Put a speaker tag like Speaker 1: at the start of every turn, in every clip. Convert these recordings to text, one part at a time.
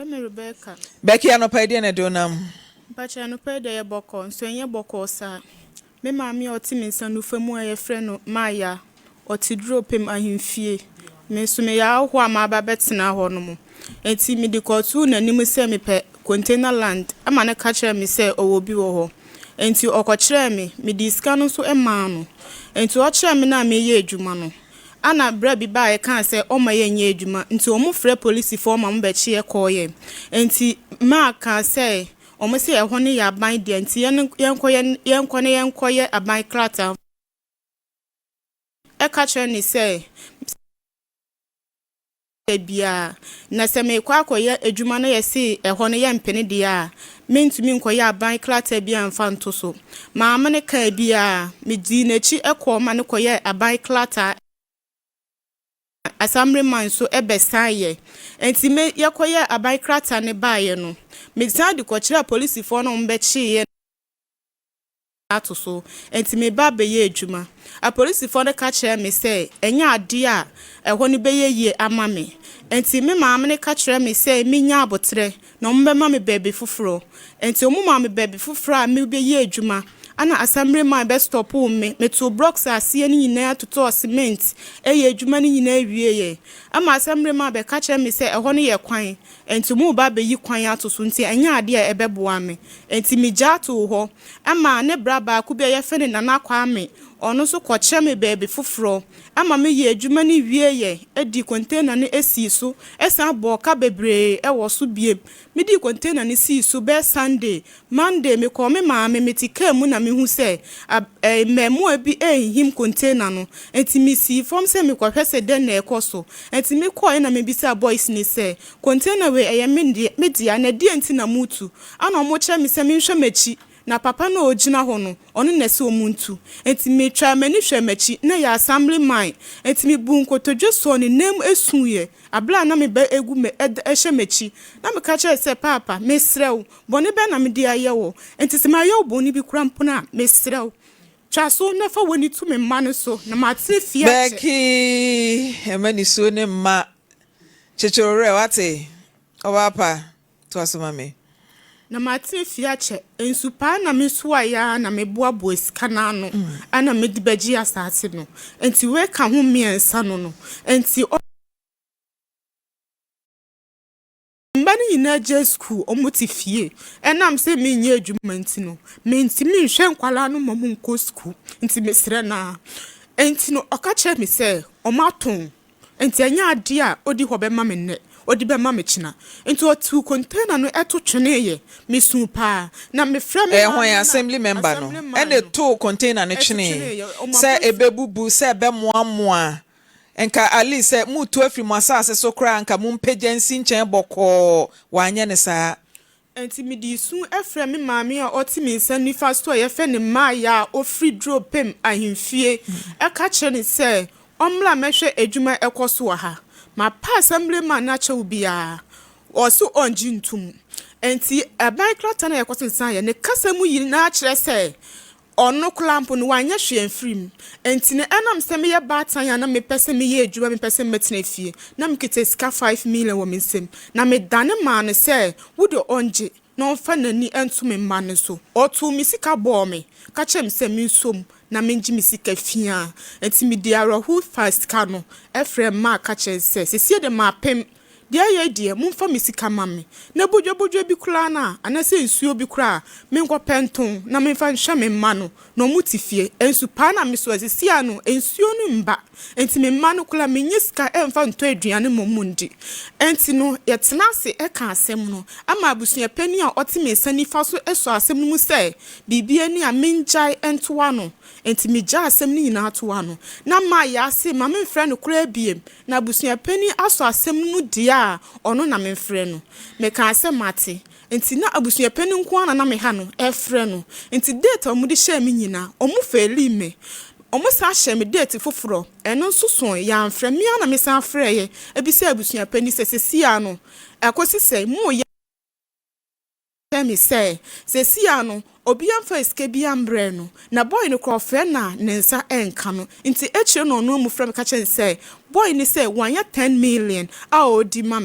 Speaker 1: Me Rebecca.
Speaker 2: Becky anopede na donam.
Speaker 1: Bacha anopede ye boko, so enye boko sa. Me maami oti me nsa no famu aye frɛ no Maya. Oti dropem ahemfie. Me so me ya ho ama ba betena ho no mo. Enti me de kotu na nim se me pe container land. Ama ne ka kire me se owo bi wo ho. Enti okokire me di sika no so ema no. Enti o kire me na me ye adwuma no. Ana bra bi ba e kan se o ma ye nya adwuma nti o mu frɛ police for ma mbe chi e koye nti ma kan se o mu se e ho ne ya ban de nti yenkoye aban krata e ka kire ni se bia na se me kwa akoye adwuma no ye se e ho ne ye mpene de a mentumi nkoye aban krata bia mfa nto so ma amane ka bia me di na chi e ko ma ne koye aban krata assemblyman so ebesaye enti me yakoye aban krata ne baaye no me zadi ko kira police for no mbechi ato so enti me ba beye adwuma a police for no ka kira me say enya ade a eho ne beye yie ama me enti me maame ne ka kira me say menya abotre no mbema me baabi foforo enti omu maame baabi foforo a me beye adwuma ana assemblyman be stop me to blocks ase ni nyina atoto cement eye adwuma ni nyina wie ye ama assemblyman be ka kire me se eho no ye kwan enti mu ba be yi kwan atoso nti enya ade a ebeboa me enti mi gya to ho ama ne bra ba ku be ye fe ne nana kwa me ono so ko kire me baabi foforo ama me ye adwuma ni wie ye edi container ne esi so esa bo ka bebre e wo so biem me di container ne si so be Sunday Monday me ko me maame metika mu na me hu se memu abi him container no enti me si form se me ko hwese den na ekoso enti me ko na me bisa boys ni se container we eye me dia na die enti na mutu ana mo kire me se me hwe machi na papa na ogina ho no ono na se omuntu enti me twa mani hwe machi na ya assemblyman enti me bu nkotodwe so ne nem esuye abla na me ba egu me ehye machi na me ka kire se papa me srew boni be na me dia yewo enti se ma yewo boni bi krampo na me srew twa so na fa woni tu me ma no so na ma tre fie
Speaker 2: Becky emani so ne ma chechorore wate obapa to asoma me
Speaker 1: na mate fiache ensupa na me so aya na me boabo sika na no ana me di bagi asase no enti we ka ho miensa no enti mbani nyina je school omuti fie enam se me nya adwuma enti no me enti me hwe nkwala no mamu nko school enti me sere na enti no okache me se omaton enti anya ade a odi ho be ma me ne odi be ma me china enti otu container no eto twene ye me su pa na me fra me
Speaker 2: ho assembly member no ene to container ne twene se ebebubu se be moamoa enka ali se mutu afri mo asase so kra nka mu mpagensi nchen boko wanye ne saa
Speaker 1: enti me di su efra me maame a oti me nsa nifa sto ye fe ne Maya ofri dropem ahemfie e ka kire ne se omla mehwe adwuma ekoso ha ma pa assemblyman na che ubia oso onji ntum enti aban krata na yekoso nsan ye ne kasa mu yi na kire se ono klampo no wanya hwe mfrim enti ne enam se me ye batan ya na me pese me ye adwuma me pese metena fie na me kete sika 5 million wo me nsem na me dane ma ne se wo de onje no fa nani entu me ma ne so otu mi sika bo me ka chem se me nsom na menji mi sika fia enti mi diaro who fast ka no efrem ma ka chem se sie de ma pem dia ye die mumfa mi sika mame na bodwo bi kura na anase nsuo bi kura me nko penton na me fa nhwa me ma no no mutifie ensu pa na me so asisia no ensuo no mba enti me ma no kula me nyisika emfa nto aduane momundi enti no yetena se e ka asem no ama abusua pani a oti me sani fa so eso asem no mu se bibia ni a menjai entoa no enti me ja asem ni nyina atoa no na ma ya se ma me mfra no kura biem na abusua pani aso asem no dia ono na me mfre no me ka asem mate enti na abusua pani nko ana na me ha no efre no enti date omu di share me nyina omu feli me omu sa share me date foforo eno nsoso ya mfre me ana me sa frɛ ye ebisa abusua pani sesia no akosi sei mu ya me say sesia no obi amfa eske bi ambre no na boy no kro frɛ na ne nsa enka no nti echire no no mu frɛ me ka chen say boy ni say wanya 10 million a odi ma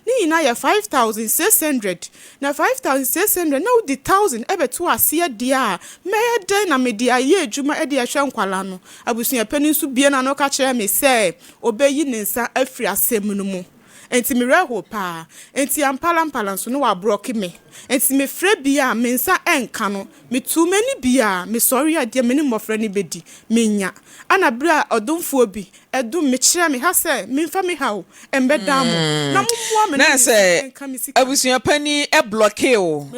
Speaker 1: Ni na ya 5,600 na 5,600 na udi 1,000 ebe to ase dia me den na me dia ye adwuma e dia hwe nkwala no abusua pani nso bie na no ka kire me se obeyi ne nsa afiri asem no mu enti me reho pa enti ampala nso no wa broke me enti me frɛ bia me nsa enka no me tu mani bia me sorry ade me ni mofra ni bedi me nya ana bra odomfo bi edum me kire me ha se me mfa me ha o embe dam na mo me
Speaker 2: na se abusua pani e block o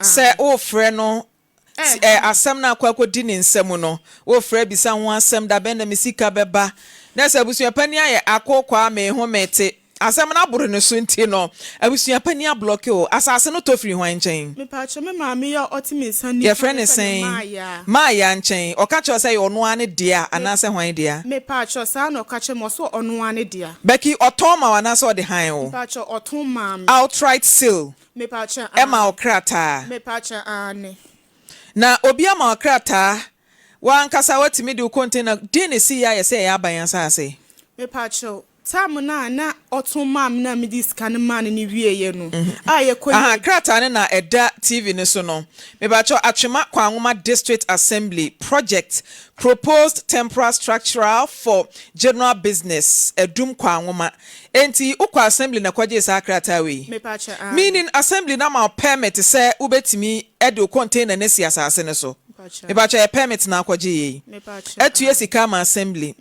Speaker 2: se o frɛ no asɛm na akwakwodi ne nsɛm no wo frɛ bisa ho asɛm da bɛn na mesika bɛba na se abusua pani ayɛ akokwa me ho mete asɛm na boro ne so nti no abusua pani a block o asase no to firi hwan nkyɛn
Speaker 1: me pa me maame ya otimi sani
Speaker 2: ye frɛ ne sɛn maaya nkyɛn ɔka kyerɛ sɛ ɔno ane dia anase hwan dia
Speaker 1: me pa sa na ɔka kyerɛ mo so ɔno ane dia
Speaker 2: beki ɔtɔn ma wana so ɔde han o
Speaker 1: me pa ɔtɔn maame
Speaker 2: outright sale
Speaker 1: me pa
Speaker 2: ɛma okrata
Speaker 1: me pa ane
Speaker 2: na obi ama okrata wankasa watimi de container din ne si ya yɛ sɛ ɛyɛ aban asase
Speaker 1: me pa Tam na otu mam na me dis kan man ni wieye no aye ko
Speaker 2: krata ne na eda TV ne so no me ba cho atwema kwanwoma district assembly project proposed temporary structural for general business edum kwanwoma enti ukwa assembly na kwaje sa krata we meaning assembly na ma permit say ubetimi edo container ne si asase ne so me ba cho permit na kwaje yi etu esika ma assembly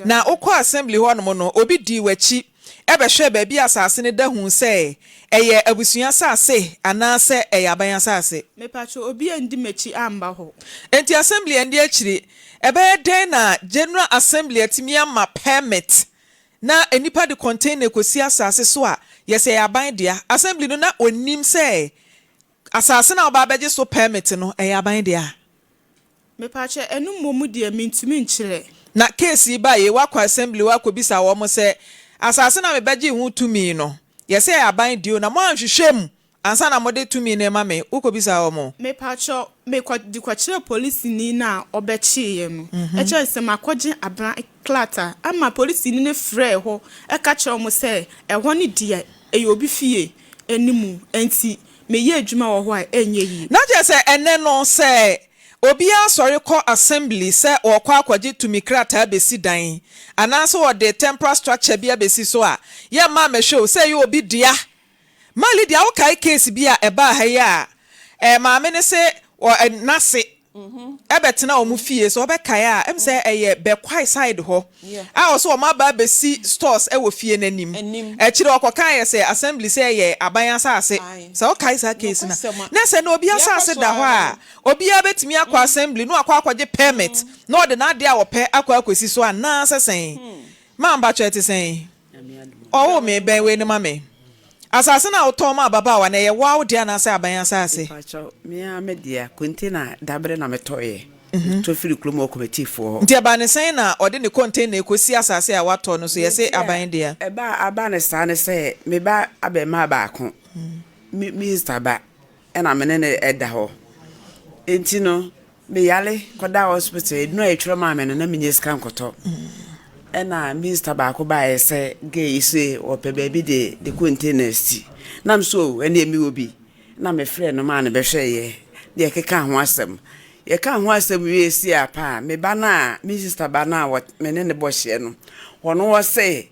Speaker 2: na ukwa assembly ho no no obi di wachi ebehwe ba bi asase ne da hu se eye abusua asase anase eye aban asase
Speaker 1: me pacho obi andi machi amba ho
Speaker 2: enti assembly andi akiri ebe den na general assembly atimi ama permit na enipa de container kosi asase so a yese aban dia assembly no na onim se asase na oba beje so permit no eye aban dia
Speaker 1: me pacho enu momu dia mintumi nkyere
Speaker 2: na case ba ye wakwa assembly wakwa bisa wo mo se asase na me beje hu tumi no yese aban dio na mo anhwehwem ansa na mo de tumi ne ma me ukobisa wo mo
Speaker 1: me pacho me kwa di kwa kire police ni na obechi ye no e che se makoje abran klata ama police ni ne frɛ ho e ka kire mo se e ho ni dia e ye obi fie enimu enti me ye adwuma wo ho a enye yi
Speaker 2: na je se ene no se obi asori call assembly say okwa akwaje tumi krata besi dan anaso o de temporary structure bia besi so a ye ma me show say you obi dia mali dia o kai case bia e ba ha ya maame ne say o nase ebetena o mu fie so obekai a em say eye be kwai side ho a o so o ma ba besi stores e wo fie nanim e kire okokan ye say assembly say ye aban asase so o kai sa case na say no obi asase da ho a obi abetimi akwa assembly no akwa akwaje permit no de na de a wo pe akwa akwesi so na sesen ma mba chete sen o me ben we ni ma me asase na oto ma baba wa na ye wa odi ana say aban asase
Speaker 3: me a media container dabre na metoye to firi klomo committee for
Speaker 2: nti aba ne sen na odi ne container ekosi asase a wato no so ye say aban dia
Speaker 3: e ba aba ne sa ne say me ba aba ma ba ko Mr. ba e na me ne eda ho enti no me yale koda hospital no etwere ma me na me nyesika nkoto ena Mr. ba ko ba e say gay say ope baby de containers nam so ene mi obi na me frɛ no ma na be hwɛ ye de keka ho asɛm ye ka ho asɛm wie si apa me ba na mi sister ba na what me ne bo hye no wono wo say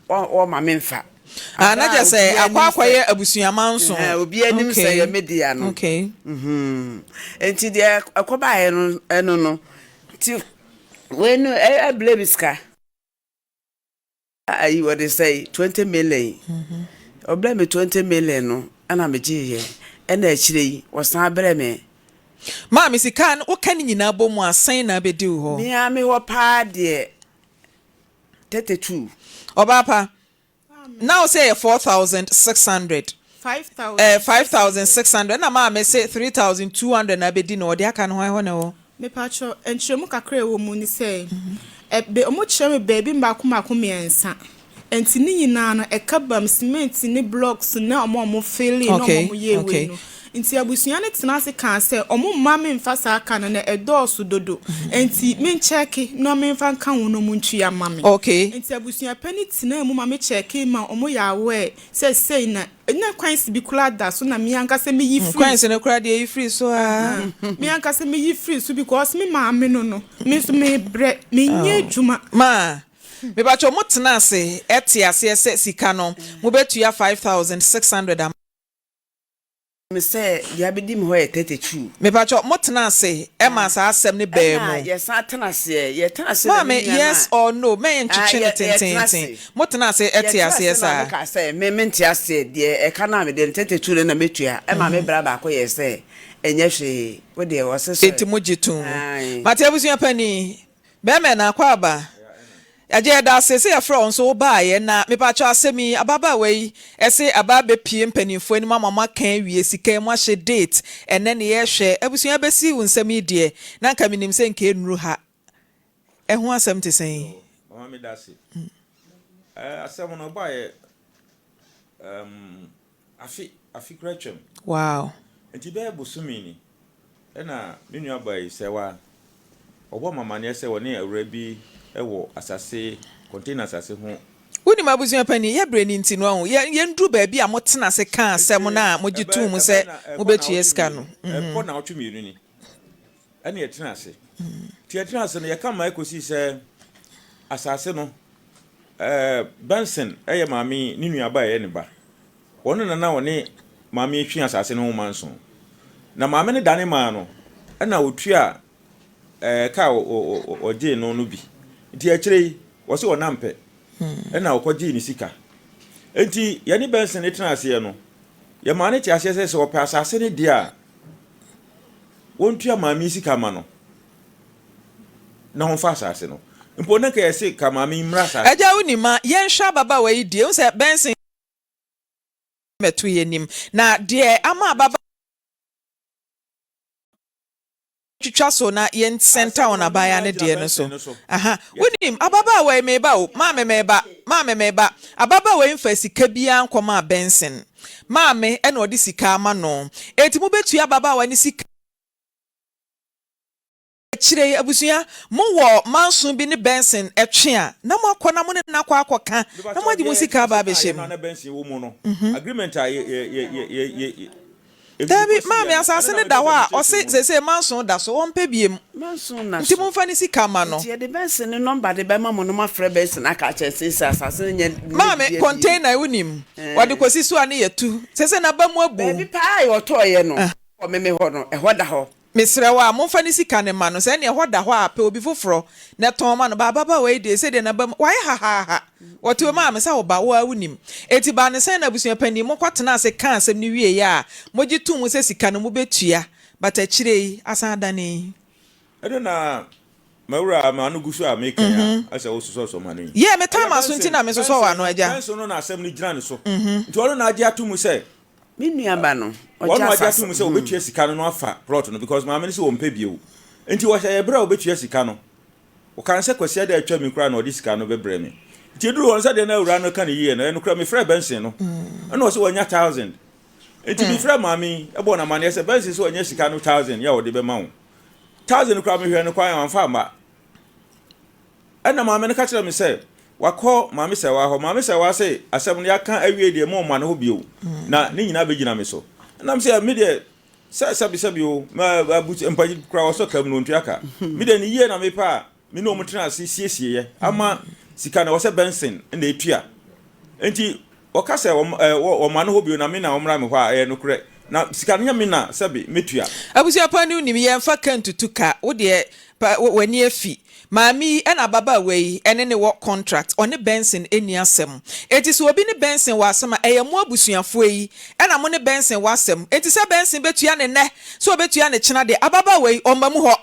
Speaker 3: o ma me mfa
Speaker 2: na je say akwa ye abusua manso
Speaker 3: obi anim say ye media no
Speaker 2: okay
Speaker 3: enti de akoba ye no eno no ti when I blame ska I what they say 20 million o blame 20 million no ana me giye ena akire yi wosan bere me
Speaker 2: ma me sika no kan nyina bɔ mu asan na bedi ho
Speaker 3: me a me ho pa de 32
Speaker 2: obapa now say 4,600 5,600 na ma me say 3,200 na bedi no odi aka no ho ne ho
Speaker 1: me pacho enchemu kakra e wo mu ni say be omo kyerɛ me baby mako miensa enti ni nyina no ekabam cement ni blocks na omo feel no omo ye we no nti abusua ne tena ase kan se omo mma me mfa saa kan na edoso dodo nti me check no me mfa kan wono mu ntua ma me
Speaker 2: okay
Speaker 1: nti abusua pani tena mu ma me check ma omo ya awe say na enya kwansi bi kula da so na me anka se me yi free
Speaker 2: kwansi ne kura de yi free so
Speaker 1: me anka se me yi free so because me ma me no me so me bre me nye djuma
Speaker 2: ma me ba cho motena ase etiase se sika no mo betua 5600
Speaker 3: me say ya be dim ho e 32
Speaker 2: me ba cho motena ase e ma sa asem ne ba mu
Speaker 3: yes atena ase ye tena ase
Speaker 2: ma me yes or no me enchiche tenten motena ase etiase sa
Speaker 3: ka say me mente ase de e ka na me de 32 na metua e ma me bra ba ko ye say enye hwe wo de wo se so
Speaker 2: etimojitum mate abusuya pani be me na kwa aba aje da se ya from so ba ye na me pa cho asemi ababa we ese ababa pie mpanimfo ni mama kan wie sika mu ahye date ene ne ye hwe abusuya besi unsemi de na nka minim se nke enuru ha eho asem te sen
Speaker 4: mama me da se asem no ba ye afi Contractual
Speaker 2: wow
Speaker 4: enti be bosumi ni ena ninu abai se wa obo mama ne se woni awura bi ewo asase container asase ho
Speaker 2: woni mabusuya pani ye bre ni ntino ho ye ndru ba bi a motena se kan asem na mojitu mu se mo betua sika no
Speaker 4: ko na otwe mienu ni ene ye tena ase ti ye tena ase no ye kama ekosi se asase no Benson eye maami ni nua ba ye ne ba wono na woni maami etwi asase no ho manso na maami ne dane ma no ena otua ka oje no no bi nti akire wo se wonampe ena okoje ni sika enti ye ni Benson etena ase no ye ma ne ti ase se wo pa asase ne dia wontua maami sika ma no na ho fa asase no mpo na ka yesi ka maami mra asase
Speaker 2: aja woni ma ye nhwa baba wa yi die unse Benson metu yenim na de ama baba twitwa so na yen center on abaya ne de no so aha wonim ababa wa me ba o maame me ba ababa wa mfa sika bia nkoma Benson maame e na odi sika ama no enti mo betua ababa wa ni sika chire abusuya mo wo manso bi ne Benson etwe a na mo akọ na mo ne na akọ na mo di mo sika ba be shem
Speaker 4: na Benson wo mu no agreement a ye
Speaker 2: Dabi maame asase ne da ho a o se manso da so won pebiem
Speaker 3: manso na
Speaker 2: nti mo mfa ni sika ma no
Speaker 3: ti de Benson ne number de be ma mo no ma frɛ Benson aka che se asase nye
Speaker 2: maame container unim wode kosi so ane yetu se na ba mu abu
Speaker 3: bi pa yo to ye no o me ho no e ho da ho
Speaker 2: misrewa mo mfa ni sika ne ma no se ne ho da ho a pe obi foforo ne ton ma no baba we de se de na ba why ha wotu ma me sa wo ba wo awunim eti ba ne se na busua pani mo kwatena ase kan asem ni wie ya mo gitu mu se sika no mo betua bata chire asan dane
Speaker 4: edo na mawura ma no gusu a make ya asa wo so mani
Speaker 2: ye me tama so ntina me so wa no aja
Speaker 4: so no na asem ni gina ne so nti wo na agi atu mu se
Speaker 3: mi nuaba no
Speaker 4: wọ́n wá jẹ́ àtúnmù sẹ́ wọ́n bẹ tuya sika no afa plot no because maame ni sẹ́ wọ́n pẹ bio nti wọ́n ṣe ẹ̀bẹ̀rẹ̀ wọ́n bẹ tuya sika no wọ́n kàn sẹ́ kwasi ẹ̀dá ẹ̀twa mi kura na ọ̀dí sika no bẹ brẹ̀ mi nti eduru wọ́n sẹ́ de na ewura no kan yie no ẹnu kura mi frɛ Benson no ẹnu wọ́n sẹ́ wọ́n nya 1000 nti mi frɛ maame ẹbọ na maame ẹsẹ Benson sẹ́ wọ́n nya sika no 1000 yà wọ́n de bẹ ma wọ́n 1000 kura mi hwɛ no kwan wɔn fa ma ɛna maame no ka kyerɛ mi sɛ wakɔ maame sɛ wa hɔ maame sɛ wa sɛ asɛm no yaka awie de mo ma no ho bio na ne nyina bɛ gyina mi so nam sɛ me de sabi o ma abuti empaji kra wo so kam no ntuaka me de ni ye na me pa me no mutena siesie ye ama sika na wo se Benson na etua enti o ka se wo ma no hobio na me na omra me hɔ a no korɛ na sika nya me na sabi metua
Speaker 2: abusia pani unim ye mfa kantutuka wo de wani afi Mami ena baba wei ene ne wo contract one Benson eni asem eti so obi ne Benson wa asem eye mo abusuafo yi ena mo ne Benson wa asem eti se Benson betua ne ne so betua ne china de ababa wei omba mu ho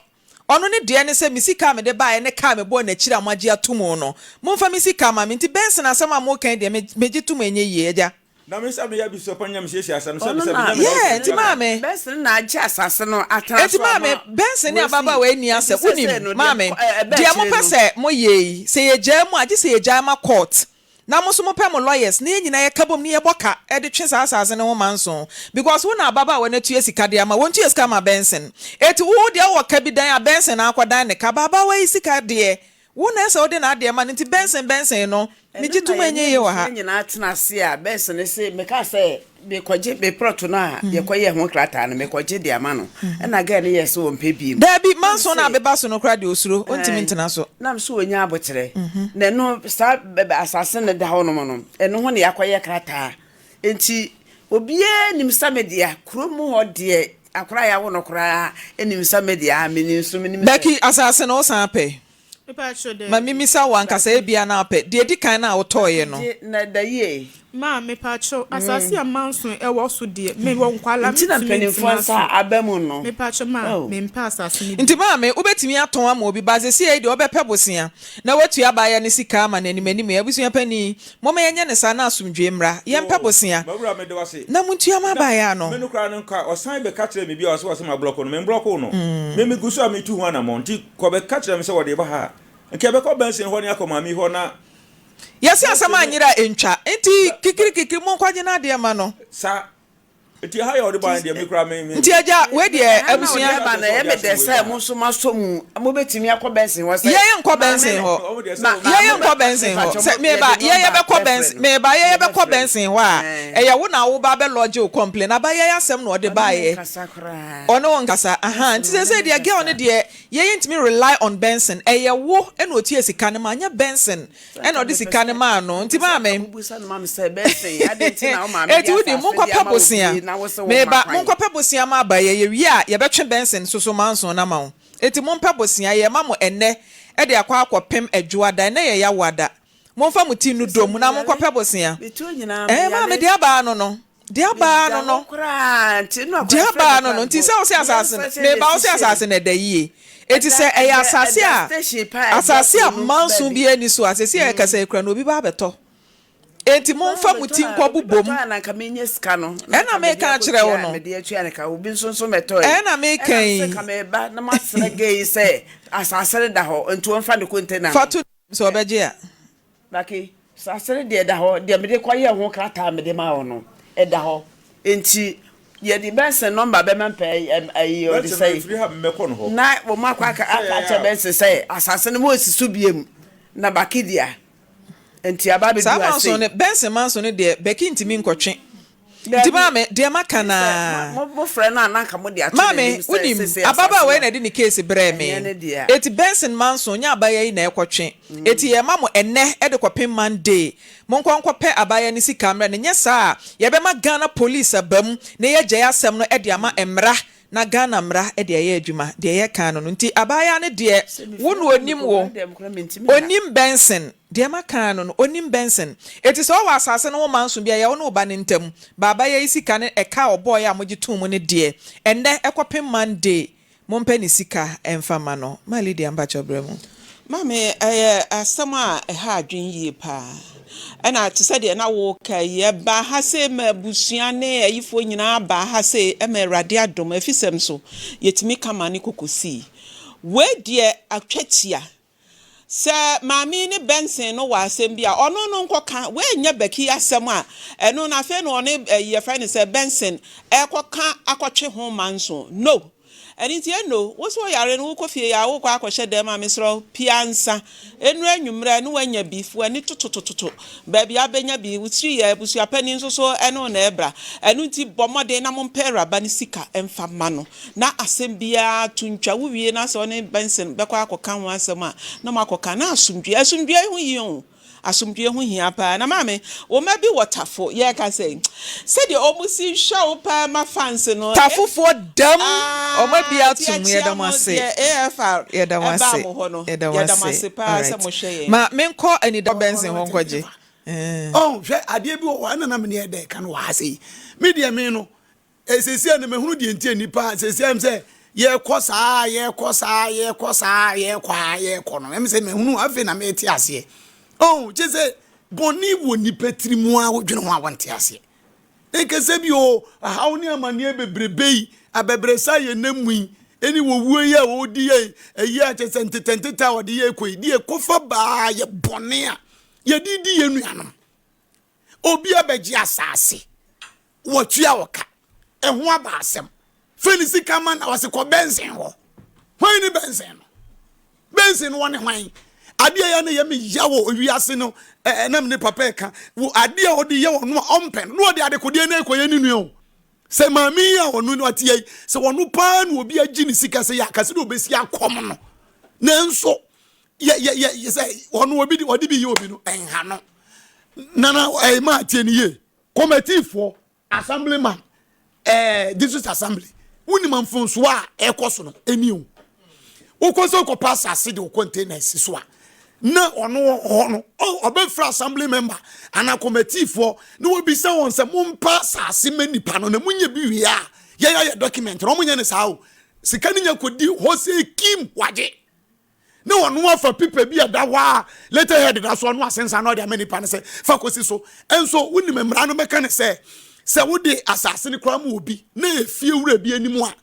Speaker 2: ono ne de ne se misika me de ba ne ka me bo na chira mo agi atomo no mo mfa misika ma me enti Benson asem a mo kan de meji tomo enye ye eja
Speaker 4: na me sabe ya bi so panya me siesie asa no sabe sabe
Speaker 2: yeah ti maame
Speaker 3: Benson na agi asase no atran
Speaker 2: eti maame Benson ne ababa we ni ase unim maame dia mo pese mo ye se ye gya mu agi se ye gya ma court na mo so mo pɛ mo lawyers na nyina ye kabom ne ye boka e de twe asase ne ho manso because wo na baba we na tue sika de ama won tue sika ma Benson eti wo de wo ka bi dan a Benson akwadan ne ka baba we sika de wo na se wo de na de ma nti Benson no me jitu manye ye wa ha
Speaker 3: nyina atena se a Benson se me ka se be kwaje be proto na ye kwaye ho krata na me kwaje de ama no na ga ne yes wo mpe bi
Speaker 2: da bi manso na beba so no kra de osuro ontimi ntena so
Speaker 3: na so onya abotere na no sa asase ne da ho no no eno ho ne yakwaye krata enti obie nim samedia kromu ho de akra ya wo no kra enim samedia meni so meni
Speaker 2: Becky asase no san pe ma mimisa wankasa ebia na pe de di kan na wotoye no
Speaker 3: na da ye
Speaker 1: ma me pacho asase amanso e wo so de me wo nkwala
Speaker 3: me tina penifo sa abamu no
Speaker 1: me pacho ma me mpa asase ni
Speaker 2: nti ma me obetimi aton ama obi bazesi e de obepe bosia na watu abaya ne sika ama na animanim ya busua pani moma yenye ne sa na asomdwe mra ye mpa bosia
Speaker 4: mawura me de wase
Speaker 2: na muntu ama abaya no
Speaker 4: me no kra no ka osan be ka kire me bia wase ma block no me block no me me gusu am tu ho na monti ko be ka kire me se wo de ba ha nke be ko Benson ho ne akoma mi ho na
Speaker 2: yesi asama anyira entwa enti kikiri mo kwaje na de ma no
Speaker 4: sa eti ha ya odi ba de me kra me
Speaker 2: nti aja we de abusua
Speaker 3: ba na ye me de say mo so masom mo betimi akọ Benson wo say
Speaker 2: ye nkọ Benson ho ye nkọ Benson ho say me ba ye be kọ Benson me ba ye be kọ Benson ho a eya wo na wo ba be lodge o complain aba ye asem na odi ba ye ono won kasa aha nti say de girl ne de ye ntimi rely on Benson eya wo e na otie sika ne ma nya Benson e na odi sika ne ma no nti ba me eti wo di mo kwa paposia meba monkope bosia ma abaye ye wi a ye betwe Benson soso manso na ma wo eti monpa bosia ye ma mo enne e de akwa akopem adwuada na ye ya wada monfa muti nu dom na monkope bosia ma me de aba no de aba no de aba no nti se o se asase meba o se asase na da yie eti se e ya asase a manso bi ani so asase e kasa ekra no obi ba beto enti monfa muti nkwabu bom
Speaker 3: na ka menye sika no
Speaker 2: na me ka kire wo no
Speaker 3: me de atua ne ka obi nso meto
Speaker 2: na me kan
Speaker 3: ka me ba na masere gay say asasere da ho ntu onfa de container
Speaker 2: fatu so obeje a
Speaker 3: baki asasere de da ho de me de kwaye ho krata me de ma wo no e da ho enti ye di Benson number be mempe ayi o di say na wo makwa aka Benson say asasere mo osisu biem na baki dia enti ababe du ase
Speaker 2: so Benson manso ne de beki ntimi nkotwe nti mame de maka na
Speaker 3: mo frɛ na na ka mo de ato
Speaker 2: mame unim ababa we na de ni case bre me eti Benson manso nya abaya yi na ekotwe eti ye ma mo enne e de kopem Monday mo nkonkopɛ abaya ni sika mra ne nya saa ye be ma Ghana police abam ne ye gye asɛm no e de ama emra na Ghana mra e de ye adwuma de ye kan no nti abaya ne de wo no onim wo onim Benson de maka no onim Benson eti so wa asase no manso bia ye wo no ba ne ntam baba ye sika ne eka oboy a mogi tum ne de ende ekopem Monday mo mpa ni sika emfa ma no mali de amba chobremu
Speaker 5: mame asɛm a ha adwen yie pa ɛna te sɛ de na wo ka ye ba ha se ma busua ne ayifo nyina ba ha se ma Awurade adom Afisem so yetimi kama ne kokosi we de atwatia se maame ne Benson no wa asɛm bia ɔno no nkɔka we nya baki asɛm a ɛno na fe no ɔne ye friend se Benson ɛkɔka akɔtwe ho manso no eni tie no wo so yare no wo kofie ya wo kwa akɔhye dem ma mesro piansa enu anwumra no wanya bifu ani totototo ba bia benya bi wutri ya busu apani nso so eno na ebra enu ti bomode na mompera ba ne sika emfa ma no na asɛm bia tuntwa wo wie na so ne Benson bekɔ akɔka ho asɛm a na makɔka na asumdue ho yion asumdue ho hia pa na mame wo ma bi watafo ye ka say said the omusi show pa ma fans no
Speaker 2: tafofo dam o ma bi atum ye dam ase
Speaker 5: ye
Speaker 2: dam ase pa se mo hwe ma menko ani da Benson ho nkwaje
Speaker 6: hwe ade bi wo na me ne de ka no wa ase media me no esesi na me hunu de ntie nipa esesi am say ye kosa no em say me hunu afi na me ti ase jese boni wo ni petrimu a wodwene ho awonte ase ekese bi o hawo ni amane bebrebe abebresa ye namui eni wo wuo ye wo di ye eyi a chese ntententa wo di ye koi di e kofa ba ye bone a ye di ye nuanom obi abeji asase wotua woka eho aba asem felisi kama na wase ko bensin ho hwan ni bensin no ne hwan ade ya na yemi yawo owiase no nam ne papa eka wo ade a odi ye wono ompen no odi ade kodie na ekoye ni nuo se mami ya wono no atie se wono pa na obi agi ni sika se ya kase do obesi akom no nanso ye say wono obi odi bi ye obi no enha no nana ma atie ni ye committee for assemblyman district assembly woni manfonso a ekoso no eniu ukoso ko pass aside o containers so a na ono obefra assembly member ana committee for no we be say won say mum pass asime nipa no na munye bi wi a ya document no munye ne sao sika ni nyakodi ho se kim waje na ono afa pipa bi ada wa later head da so no asensa na o de many pan say fa kosi so enso woni memra no meka ne say wo de asase ne kra mu obi na efie wura bi animu a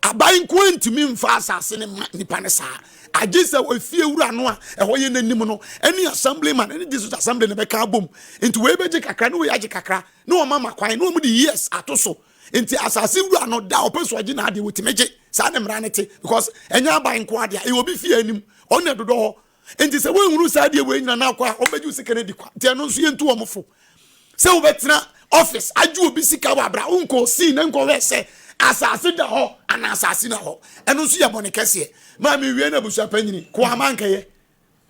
Speaker 6: aban ko ntimi mfa asase ne nipa ne saa agisa efie wura no a ehoye nanim no any assemblyman any district assembly ne be ka bom nti we beje kakra no we age kakra no mama kwan no mu di years atoso nti asase wura no da opeso age na ade wotimeje saa ne mra ne te because enya aban ko ade e obi fie anim onne dodo ho nti se we nwuru saa de we nyina na akwa obeju sikene di kwa te no nso ye ntu omofo se wo betra office aju obi sika wa bra unko si na nko we se asase da ho ana asase na ho eno nso ye bone kese ma me wie na busapanyini ko amankeye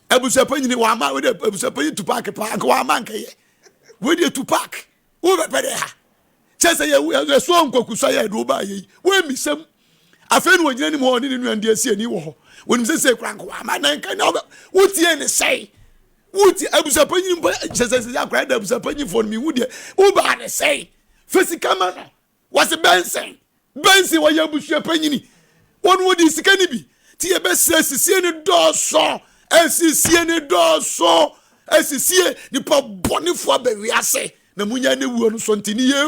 Speaker 6: abusapanyini wa ma we de abusapanyi tupak pa ko amankeye we de tupak wo be pede ha chese ye so nkokusa ye do ba ye we misem afenu wonyina ni mo ni nu ande asi ani wo ho wonim se kranko wa ma na nka na wo tie ne sei wuti abusapanyi mba chese ya kra da abusapanyi fon mi wudie wo ba ne sei fesikama no was bensin wa ya abusapanyi won wodi sika ni bi ti e be sisie ni doso asisie ni doso asisie ni pa bonifo abawi ase na munya ne wu no so ntini ye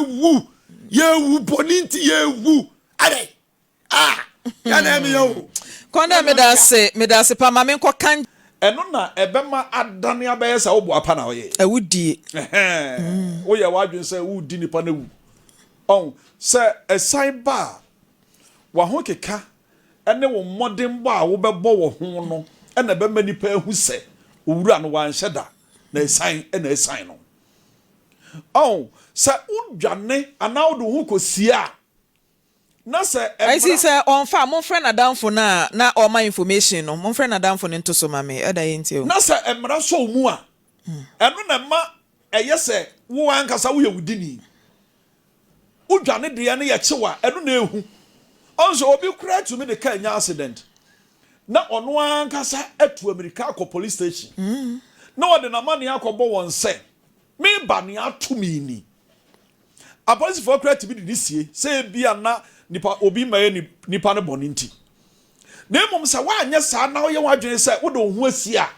Speaker 6: wu boninti ye wu ade ya na me yo
Speaker 2: konda medase pa mame nko kan
Speaker 7: eno na ebema adane abeyesa wo boapa na oye
Speaker 2: awudie
Speaker 7: wo ye wadwen se wudi nipa na wu on se esan ba wa ho keka ene wo modern ba wo bebo wo ho no ena bema nipa hu se owura no wan hyeda na esan no on se udwane ana wo do ho kosia na se
Speaker 2: I see say on fa mon friend adamfo na all my information no mon friend adamfo nto so mame eda yenti o
Speaker 7: na se emra so mu a eno na ma eye se wo ankasa wo ye wudini udwane de ya na ye chewa eno na ehu onso obi kura to me de ka nya accident na ono ankasa atu America akọ police station na wode na mane akọbọ won se me ba ne atumi ni apolice for kura to be de sie se bia na nipa obi maye nipa ne boninti na emom sa wa anya sa na wo ye wadwene se wo do hu asia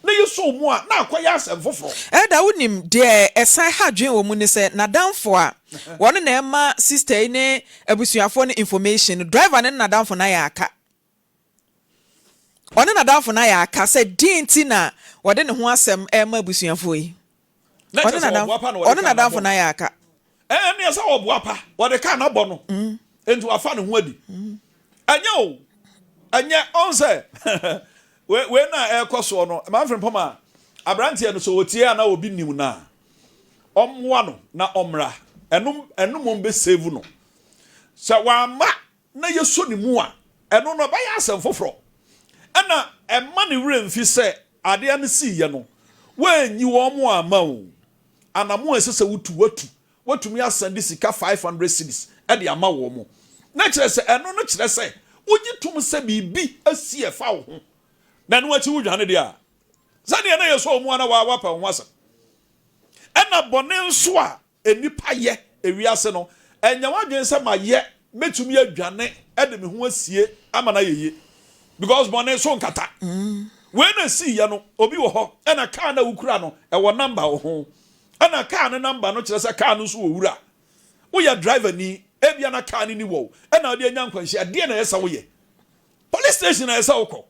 Speaker 7: na yeso mu a na akoya asem foforo
Speaker 2: eda wonim de esan hadwen wo mu ni se na danfo a won na ema sister ne abusuafo ne information driver ne na danfo na ya aka one na danfo na ya aka se dinti na wode ne ho asem ema abusuafo yi one na danfo na ya aka
Speaker 7: ne asa wo boapa wode ka na bo no entu afa ne ho adi anya onse we na ekoso no Maame Frimpomaa abrantie no so wotie ana obi nim na omwa no na omra enum be save no sa wa ma na yeso ni mu a eno no ba ya asem foforo ana emma ne wura mfi se ade an si ye no wanyi wo mo ama o anamo esese watu mi asande sika 500 cedis e de ama wo mo na kire se eno no kire se uji tum se bibi asi e fa wo ho na no achi wudwane de a sane na yeso mu ana wa pa ho asa ena bone nso a enipa ye ewiase no enya wadwen se ma ye metumi adwane e de me ho asie ama na yeye because bone so nkata we na si ye no obi wo ho ena car na wukura no e wo number wo ho ena car no number no kire se car no so wo wura wo ya driver ni ebia na car ni wo ena ode nya nkwanhia de na yesa wo ye police station na yesa wo ko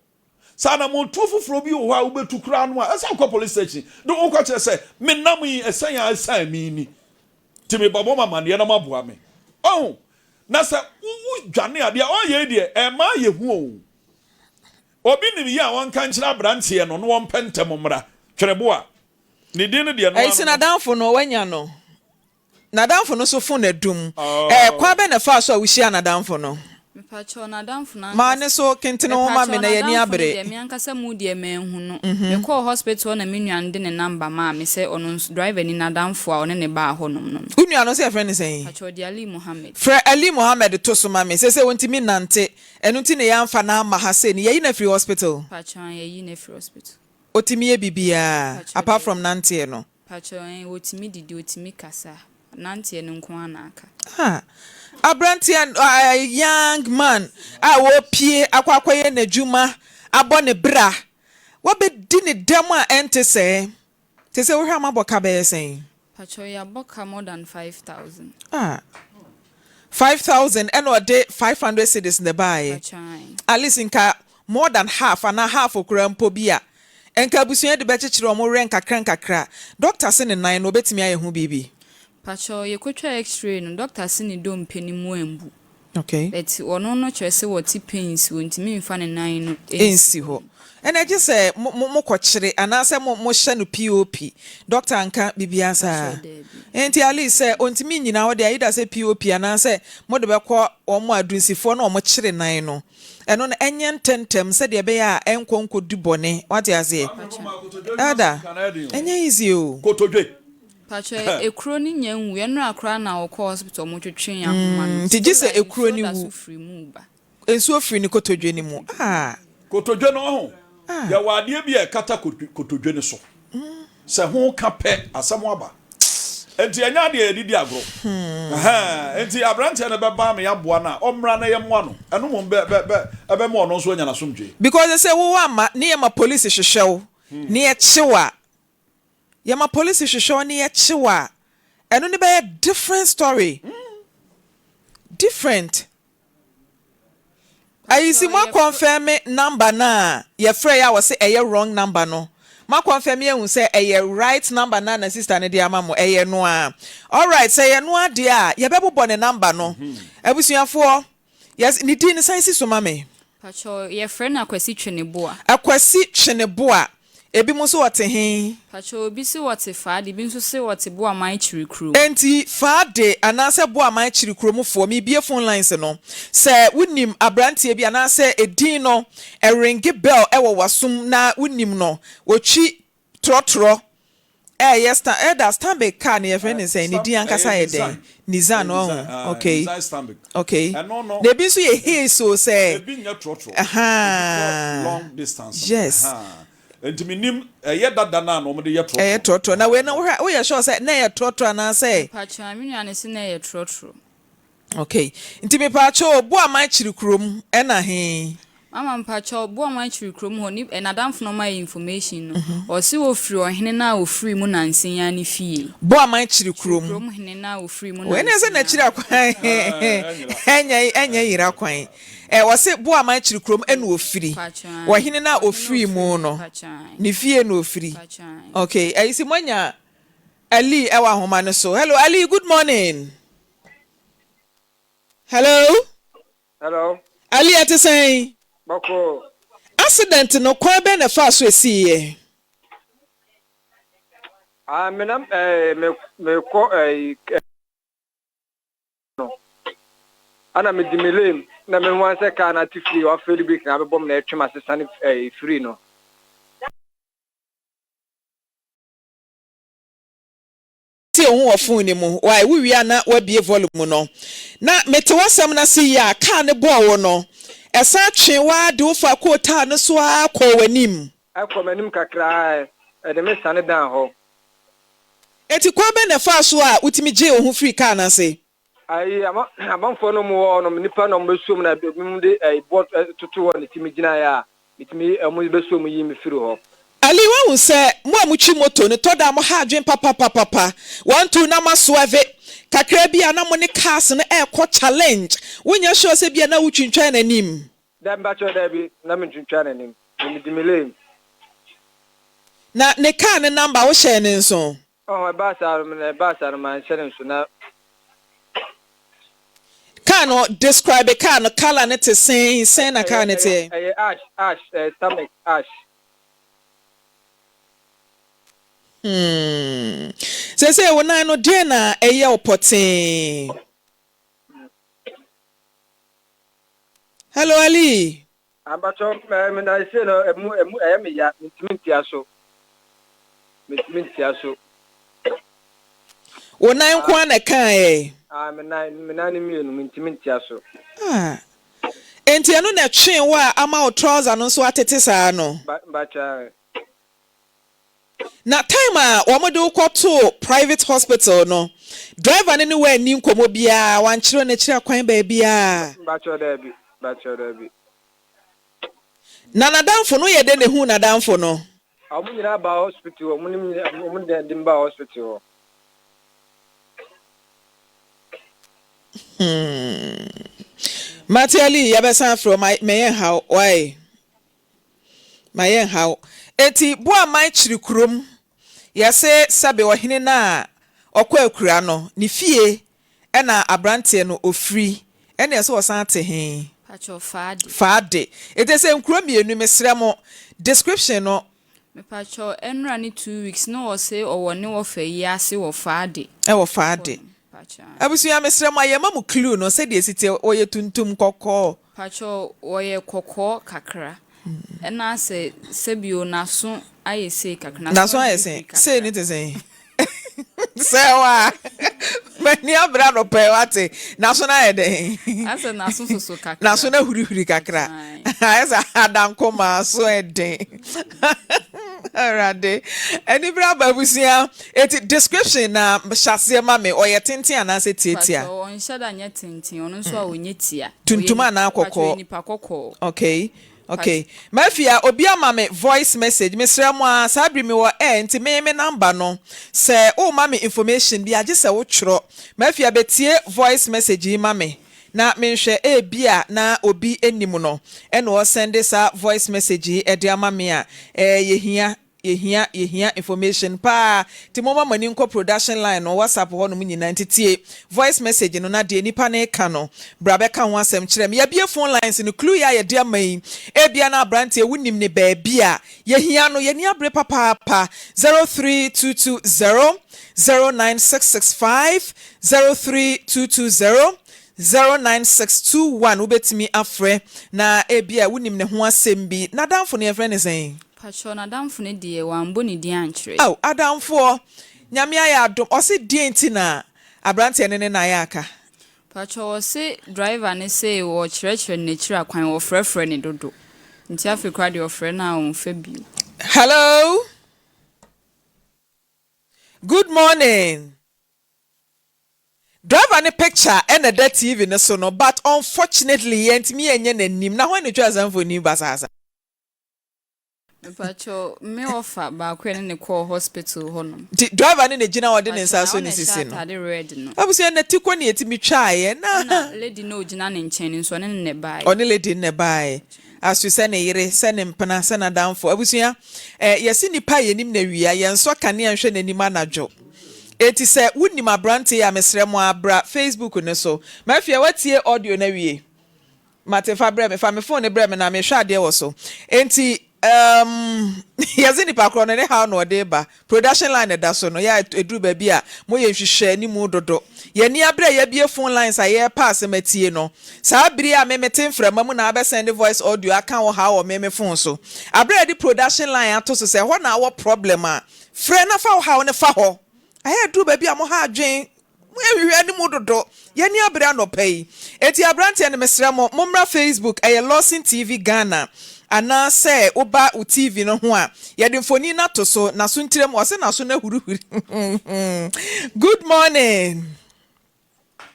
Speaker 7: Sana mo tu foforo bi wo ha wo betu kura no a esa ko police station do wo kwa kire say me nam yi esan ya esan mi ni ti me babo mama ne na maboa me oh na sa wo dwane ade o ye de e ma ye hu o obi nim ya won kan kira brantie no no won pentem mra twerebo a ne din de no
Speaker 2: ai sina danfo no wanya no na danfo no so fo na dum kwa be na fa so a wuhia na danfo no
Speaker 8: me pacho na danfo na
Speaker 2: ma ne so kentene wo ma me na ye ni abre
Speaker 8: me ankasa mu de me hu no me call hospital na me nuan de ne number ma me say ono driver ni na danfo a one ne ba ho no no
Speaker 2: unu ano say friend say
Speaker 8: pacho de Ali Mohammed
Speaker 2: Fre Ali Mohammed to so ma me say wontimi nante enu ti ne yamfa na ma ha say ni ye na free hospital
Speaker 8: pacho ye na free hospital
Speaker 2: otimi ye bibia apart from nante no
Speaker 8: pacho otimi didi otimi kasa nante no nko anaka
Speaker 2: ha Abrantian young man wo pie akwakwaye na djuma abo ne bra wo be di ne dem a ente se te se wo hwa maboka be sen
Speaker 8: pacho ya boka more than 5,000
Speaker 2: 5,000 and or day 500 cedis in the buy at least inka more than half and a half okura mpo bia enka busua de be chechire omo renka kra doctor se ne nan no betimi aye hu bibi
Speaker 8: pacho ye kwetwa x-ray no doctor se ne dom penimu embu
Speaker 2: okay
Speaker 8: eti ono no kyerese woti pains wontimi mfa ne nan no
Speaker 2: ensi ho and I just say mo kwachire anase mo hye no POP doctor anka bibia sa enti ali say ontimi nyina wo de ayida say POP anase mo de bekọ omo adunsifo na omo kyire nan no eno na enye ntentem se de be ya enkonko dubone what you say ada enye easy o
Speaker 7: kotodwe
Speaker 8: pacho ekuro ni nyanwu ye no akra na wo hospital mo twetwe ya homa no
Speaker 2: ti gise ekuro ni wu ensu ofri ni kotodwe ni mu
Speaker 7: kotodwe no ho ya wade bi e kata kotodwe ni so se ho ka pe asamo aba enti anya de edidi agro enti abrante na be ba me ya boa na omra na ye moa no eno mo be mo no so anya na somdwe
Speaker 2: because they say wo ama ni ma police hwehwew ni e chewa Yama police hwehwe ni ye chewa eno ni be different story different ayisi mo confirm number na ye frey ya wo say eye wrong number no ma confirm ye hu say eye right number na sister ne dia mamo eye no a all right say ye no ade a ye bebobo ne number no abusuafo yes ni din science so mame
Speaker 8: pacho ye frey na akwasi tweneboa ebi mo so wote he pacho obi si wote faade bi nso se wote bo aman chirikro
Speaker 2: enti faade anase bo aman chirikro mu fo mi bie phone lines no se wunim abrantie bi anase edin no e ringi bell e wo wasum na wunim no wotwi trotro yes that stand car na your friend is saying ni din ankasa ye den Nizan no okay okay they be so ye he so say
Speaker 7: e bi nya trotro long distance
Speaker 2: yes
Speaker 7: enti minim ye dada na no de ye trotro
Speaker 2: trotro na we na we ye sure say na ye trotro na say
Speaker 8: pacho aminu anese na ye trotro
Speaker 2: okay enti me pacho bo aman chirikrom e na he
Speaker 8: mama pacho bo aman chirikrom ho ni na damfo no my information no o si wo free ohene na o free mu na nsen ya ne fie
Speaker 2: bo aman chirikrom
Speaker 8: ohene na o free mu na
Speaker 2: we na se na chira kwan enya yira kwan wose bo aman chirikrom enu ofiri ohene na ofiri mu no ne fie no ofiri okay ayisi monya Ali ewa homa no so hello Ali good morning hello Ali atesai
Speaker 9: bako
Speaker 2: accident no kwa be na fa so esiye
Speaker 9: menam me ko no ana me dimele na me wan se ka na ti free o feel big na be bom na etwema sesane free no
Speaker 2: ti ohun wo phone ni mu why we wi ana wa bie volume no na mete wasam na se ya ka ne bo wo no esa twe wa de wo fa ko ta no so akọ wanim
Speaker 9: manim kakra de me sane dan ho
Speaker 2: eti kwa be na fa so a utimi je ohun free car na se
Speaker 9: ai amanfo no mu no nipa no mbesum na bim de bot tutu wo ne timi gina ya mitimi mu besum yi mi firi ho
Speaker 2: Ali wa hu se mo amutwi moto ne toda mo ha adwen papa 1 na maswave kakra bia na mo ne cars ne ekọ challenge wonya sure se bia na wutwintwa na nim
Speaker 9: dem ba cho da bi na me twintwa na nim Midimile.
Speaker 2: Na ne car ne number wo share ne nso.
Speaker 9: Oh, bus are man sharing so now.
Speaker 2: Car no describe a car no color ne te sen na car ne te.
Speaker 9: Ash, stomach ash.
Speaker 2: Say wona no de na eye opotin. Hello Ali.
Speaker 9: Abacho me na say no emu me ya mintimintia so. Mintimintia so.
Speaker 2: Wona nko na kan e.
Speaker 9: Me na ni mienu mintimintia so.
Speaker 2: Enti anu na twen wa ama o trouser no so atete saa no.
Speaker 9: Bacha.
Speaker 2: Na time a womodo to private hospital no. Driver ne we ni nkomo bia wan kire na kire kwan ba bia.
Speaker 9: Bacha da bi.
Speaker 2: Na nadamfo no ye de ne hu nadamfo no.
Speaker 9: Amu nyina ba hospital, omu de ba hospital.
Speaker 2: Materially yabesa from my how why. My how. Eti bo aman chiri kurom. Yase sabe ohene na okwa akura no ne fie e na abrante no ofri e na yase wosan te he.
Speaker 8: Pacho fade.
Speaker 2: Fade. Ete se nkuro mienu mesrɛ mo description no.
Speaker 8: Me pacho enra ni 2 weeks no wo say owo ne wo fa yi ase wo fade.
Speaker 2: E wo fade.
Speaker 8: Pacho.
Speaker 2: Abusu ya mesrɛ mo ayema mu clue no se de site oye tuntum kokko.
Speaker 8: Pacho oye kokko kakra. Ena se sebio naso ayese kakra.
Speaker 2: Naso ayese. Say ni te say. Sewa. Mani abra no pe wate. Naso na ede.
Speaker 8: Asa naso so kakra.
Speaker 2: Naso na huri kakra. Asa adanko ma so ede. Alright. Any bra babusia eti description na hyase ma me oye tenten anase tietia.
Speaker 8: So on shada nya tenten ono so a onye tia.
Speaker 2: Tuntuma na akokɔ.
Speaker 8: Nipa kokɔ.
Speaker 2: Okay. Mafia obi ama me voice message. Mesra mo a sabri me wo enti me number no. Se o ma me information bi age se wo tworo. Mafia betie voice message yi ma me. Na menhwe e bia na obi enim no. E no send this voice message yi e de ama me a yehia information pa ti moma mani nko production line no WhatsApp ho no nyina ntitie voice message no na de nipa na eka no bra be ka ho asem kire me ya bie phone lines no clue ya de amai e bia na brante wunim ne ba bia yehia no ye ni abre papa 03220 09665 03220 09621 ubetimi afre na ebia wunim ne ho asem bi na danfo ne efre ne sen
Speaker 8: Pacho na damfo ne de wambo ne di ankyere.
Speaker 2: Oh, adamfo nyame aya adom o se die ntina abrante ne na ya aka.
Speaker 8: Pacho o se driver ne se wo kyerɛkyerɛ ne kyira kwan wo frɛfrɛ ne dodo. Nti afekwa de ofrɛ na wo fa bi.
Speaker 2: Hello. Good morning. Driver ne picture and that TV ne so no but unfortunately yentimi enye nanim na ho ne twa zanfo ni basasa.
Speaker 8: Pacho me offer ba kwene ne call hospital honom.
Speaker 2: Driver ne gina wode ne nsa so ne sisi no. Abusia na tikwo ne etimi twae na
Speaker 8: lady no gina ne nchen nso ne ne bae.
Speaker 2: Oni lady ne bae. Asu se ne yire se ne mpana se na danfo. Abusia yesi nipa yenim na wia yenso kane anhwe nanim anadwo. Eti se wunim abrante ya mesrɛ mo abra Facebook ne so. Mafia watie audio na wie. Matefa bre me fa me phone bre me na me hwa ade wo so. Enti yazini pakro ne ha no de ba production line da so no ya eduru ba bia mo ye hwehwe ni mu dodo ye ni abra ya bie phone lines aye pass matie no sa biri a me meten frama mu na be send voice audio aka wo ha wo me phone so abra di production line ato so se ho na wo problem a frɛ na fa wo ha wo ne fa ho aye eduru ba bia mo ha adwen mo ye hwehwe ni mu dodo ye ni abra no pay eti abrante ne mesrɛ mo mmra Facebook aye Lawson TV Ghana ana say oba u TV no ho a ye de mfoni na to so na so ntirem o se na so na huruhuri. Good morning.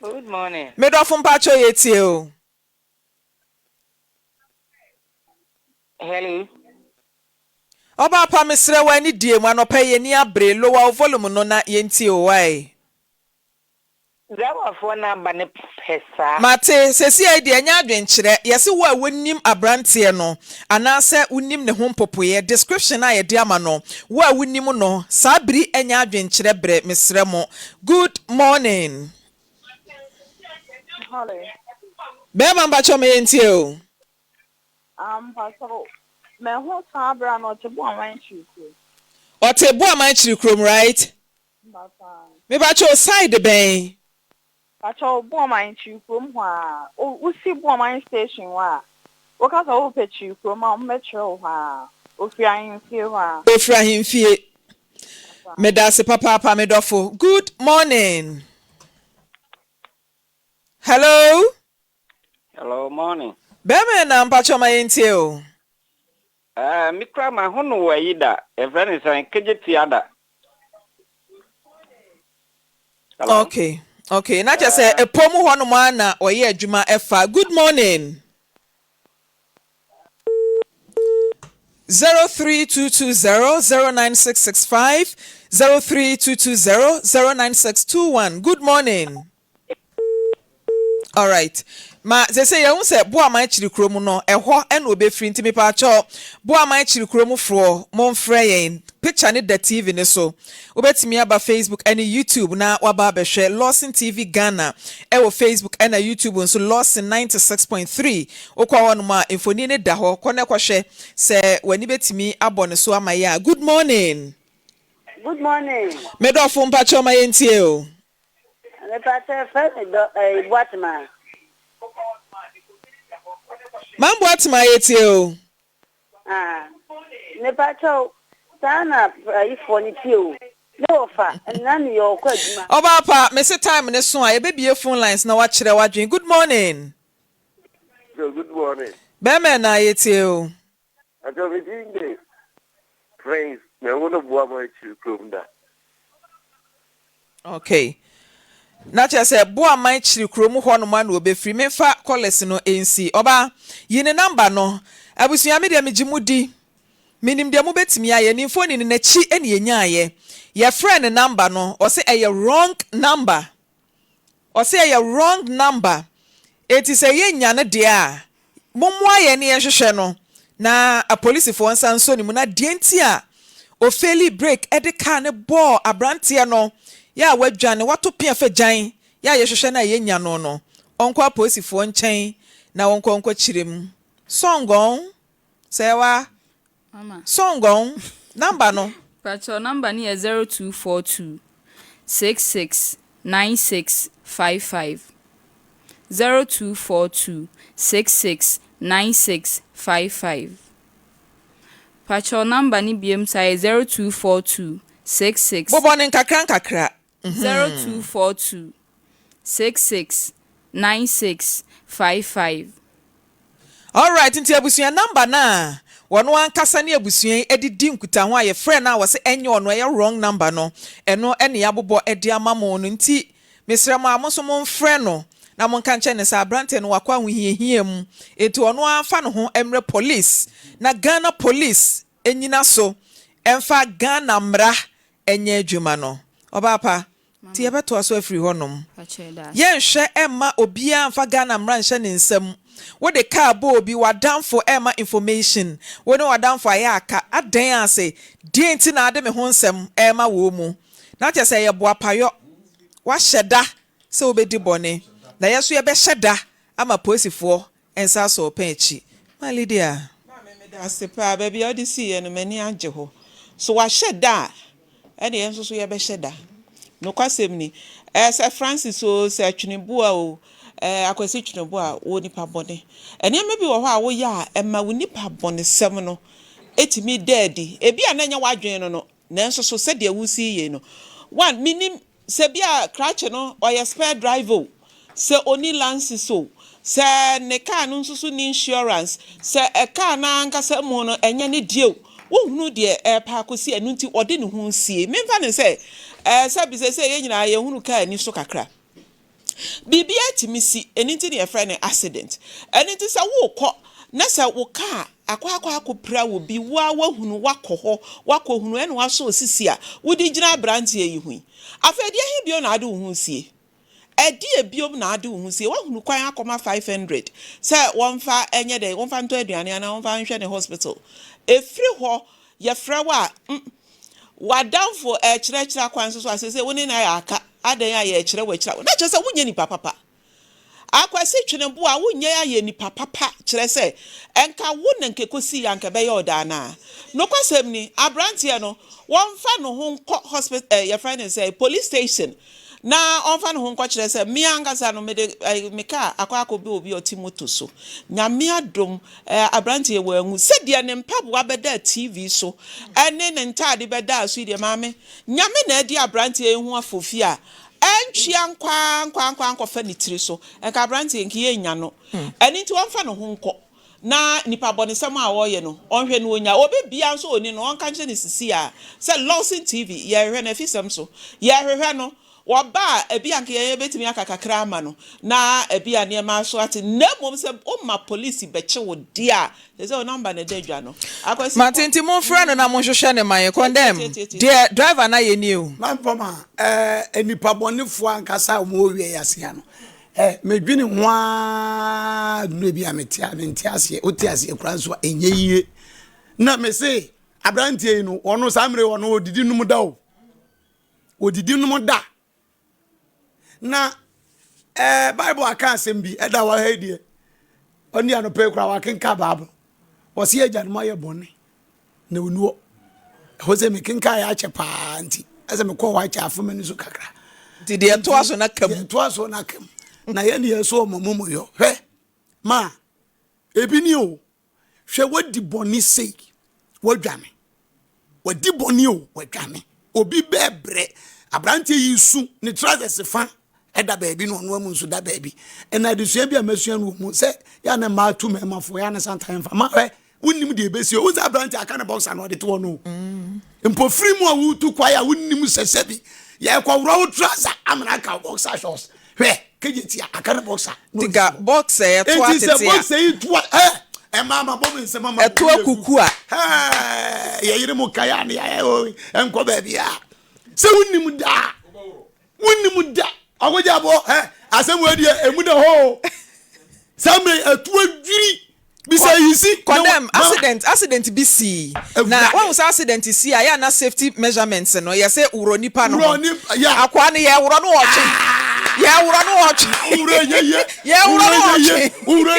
Speaker 10: Good morning.
Speaker 2: Me do fun pa cho yetie o.
Speaker 10: Hello.
Speaker 2: Oba pa mesre wa ni die mu anopa ye ni abre lower volume no na ye ntie o wai.
Speaker 10: Zawa for number ne pesa.
Speaker 2: Mate, sesi ai de anya adwenkyerɛ. Yɛse wo a wonim abranteɛ no, anaasɛ wonim ne ho popoyɛ description a yɛde ama no. Wo a wonim no, saa biri anya adwenkyerɛ brɛ mesrɛ mo. Good morning.
Speaker 11: Hello.
Speaker 2: Bɛɛma mbakyɛ me yɛntie o.
Speaker 11: Pastor, me ho sabra no te bo aman chiko.
Speaker 2: Ɔte bo aman kyiri krom, right? Me bakyɛ side bɛn.
Speaker 11: Pacho bo aman chiko ho a. O si bo aman station wa. O ka sa o pe chiko ma o metro ho a. O fi ahemfie ho a.
Speaker 2: O fi ahemfie. Me da se papa me dɔfo. Good morning. Hello?
Speaker 10: Hello, morning.
Speaker 2: Bɛɛma na mpakyɛ ma yɛntie o.
Speaker 10: Mikra ma hono wa yida. E friend is an kejeti ada.
Speaker 2: Okay. Na kyerɛ sɛ epomu hɔ no mu ana ɔyɛ adwuma ɛfa. Good morning. 0322009665 0322009621. Good morning. All right. Ma they say you say bo aman chiri kromu no ehɔ ɛna obefiri ntimi pa cho bo aman chiri kromu fro monfrɛ yɛn picture ne the TV ne so obetimi aba Facebook and YouTube na waba behwɛ Lawson TV Ghana ɛwɔ Facebook and YouTube nso Lawson 96.3 okwa hɔ no ma infoni ne da hɔ kɔ ne kɔhwɛ sɛ wani betimi abɔ ne so ama ya. Good morning.
Speaker 11: Good morning.
Speaker 2: Me do fo mpa cho ma yɛntie o.
Speaker 11: Le pater fait boîte man.
Speaker 2: Mambo atima yɛtie o.
Speaker 11: Ne pater sana ifo ni tio. No fa na ni yo kwa adwuma.
Speaker 2: Oba pa me se time ne so a yɛbɛbie phone lines na wakyerɛ wadwen. Good morning.
Speaker 12: Good morning.
Speaker 2: Bɛɛma na yɛtie o.
Speaker 12: Ajo me dinge. Praise. Me wono bua ma chi krom da.
Speaker 2: Okay. Na kyerɛ sɛ bo aman kyiri krom hɔ no ma na obefiri mefa college no NC. Oba yine number no abusua me de megimudi. Minim de mo betimi aye ni phone ni nachi ene yenyaye. Ye friend number no o say a wrong number. O say a wrong number. It is a yenya ne de a. Mommo aye ne yehwehwe no. Na a police for nsan so ni mu na de nti a o fairly break e de car ne ball abrante no. Ya wadwane wato pia fa gyan. Ya yehwehwe na yenya no. Onko police for nkyɛn na onko kyirem. Songon sewa
Speaker 8: Mama.
Speaker 2: Songon number no.
Speaker 8: Pacho number ni 0242 669655. 0242 669655. Pacho number ni biem sai 0242 66
Speaker 2: Bobo ne nkakra.
Speaker 8: 0242 669655.
Speaker 2: All right, nti abusua number na. Wono ankasa ne abusua edidi nkuta ho aye friend na wose enye ono ye wrong number no. Eno ene yabobo edi amamo no nti mesrɛ mo amoso mo friend no na mo nka nche ne sa brante no wakwa ho hiehie mu. Etu ono afa no ho emre police na Ghana police enyina so emfa Ghana mra enye adwuma no. Obapa ti yebeto aso afiri honom. Ye nhwe emma obia amfa Ghana mra nhwe ne nsam. What the car bo be wa down for Emma information. We no wa down for ayaka adan ase. Die nti na ade me ho nsem Emma wo mu. Na che say ye boa payo. Wa hyeda se obedi bone. Na yeso ye be hyeda ama posifo ensa so pen echi. Ma Lydia.
Speaker 5: Ma me da se pa baby odi si no mani age ho. So wa hyeda ene enso so ye be hyeda. No kwasem ni. Se Francis o se atwenebua o akwasi twunobo a wo nipa bone ene mebi wo ho a wo ya emma wo nipa bone sem no etimi deadi ebi a nanya wadwen no nanso so se de awusi ye no one minim se bia crash no or spare drive o se oni lance so se ne car no nso ni insurance se e car na ankasa mu no enye ne die wo hunu de pa akosi enu nti ode ne ho nsie memfa ne se se bi se ye nyina ye hunu car ni so kakra Bibi atimisi enti ne friend accident enti sa wo kɔ na sa wo ka akwa wo bi wa hunu wakɔ hɔ wakɔ hunu ene wa so osisi a wo di gyina brante yi hu afɛde hi bio na ade wo hu sie edi ebiom na ade wo sie wo hunu kwan akoma 500 say wonfa enye de wonfa nto aduane na wonfa nhwe ne hospital efiri ho ye fra wa wadamfo kire kwan so asese woni na ya aka adan ya ye kire wa kire na chese wonye ni papa akwasi twene bo a wonye ya ye ni papa kire se enka wo na nkekosi ya nka be ye odana no kwasem ni abrantie no wonfa no ho hospital ye friend say police station na onfa no ho kire se mi angasa no me ka akobi obi otimoto so nyame adom abrantie wo angu se de ne mpabo abeda TV so ene ne ntade beda aso de maame nyame na edi abrantie hu afofi a entwia nkwa fa ni tiri so enka abrantie nkiye nya no ene nti onfa no ho nkọ na nipa bonisem a wo ye no onhwe no onya obi bia so oni no onka nche ne sisi a se Lawson TV ye hwe na Afisem so ye hwe no waba ebi anke ye betimi akakakra ama no na ebi ane ma so ati na mom se o ma police beche wo dia say o number na dedwa no akwasi
Speaker 2: Martin mo friend no na mo hwehwe ne man condemn the driver na ye ni o
Speaker 6: man poma enipa bonifo ankasa mo wie yase no medwini hwa no bi ameti ase oti ase kura so enye yie na me say abrantie no ono samre ono odidi num da o odidi num da na Bible aka asem bi eda wa ha die oni anope kura wa kenka Bible wo se agya no ye bone na onuo ho se me kenka ya chepa anti ase me ko wa cha afome ni so kakra
Speaker 2: ti de to aso na kam
Speaker 6: na ye ne so momomo yo hwe ma ebi ni o hwe wadi bone sei wadwane wadi bone o wadwane obi bebre abrante yisu ni trousers fa eda baby no no amunsu da baby ena de sua bia masua no mu se ya na ma tu memafo ya na santan fa ma hwe wonnim de besi o za abrante aka na box na de to no mpo free mu a wutu kwa ya wonnim sesebi ya kwa wro trouser amna ka boxer shorts hwe kejeti aka na boxer
Speaker 2: tiga boxer ya to atete
Speaker 6: ya boxer yi to mama bobo nse mama
Speaker 2: eto akuku a
Speaker 6: ya yire mu kaya ne ya enko baby a se wonnim da agoja bo asem wadi emu da ho samre etu adwiri bisa yisi
Speaker 2: condemn accident bi si na when say accident si ya na safety measurements no ya say uro nipa no akwa ne ya uro no oche
Speaker 6: uro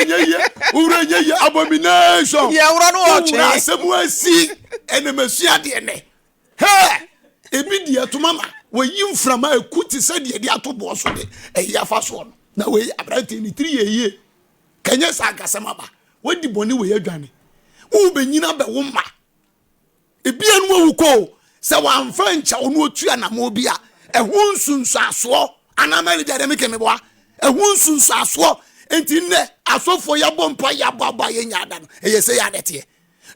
Speaker 6: ye abomination
Speaker 2: ya uro no oche
Speaker 6: asem wasi enemesia de ne ebi dia to mama we yimframa ekuti se de de atobo so de eya fa so no na we abrante ni 3 ye kanya sa gasama ba we di boni we adwane wo benyina be wo ma ebi anu wo ko se wa mfa ncha onu otua na mo bia ehun sunsu aso anamali de me keme boa ehun sunsu aso enti ne asofo ya bompa ya baba ye nyada no eye se ya dete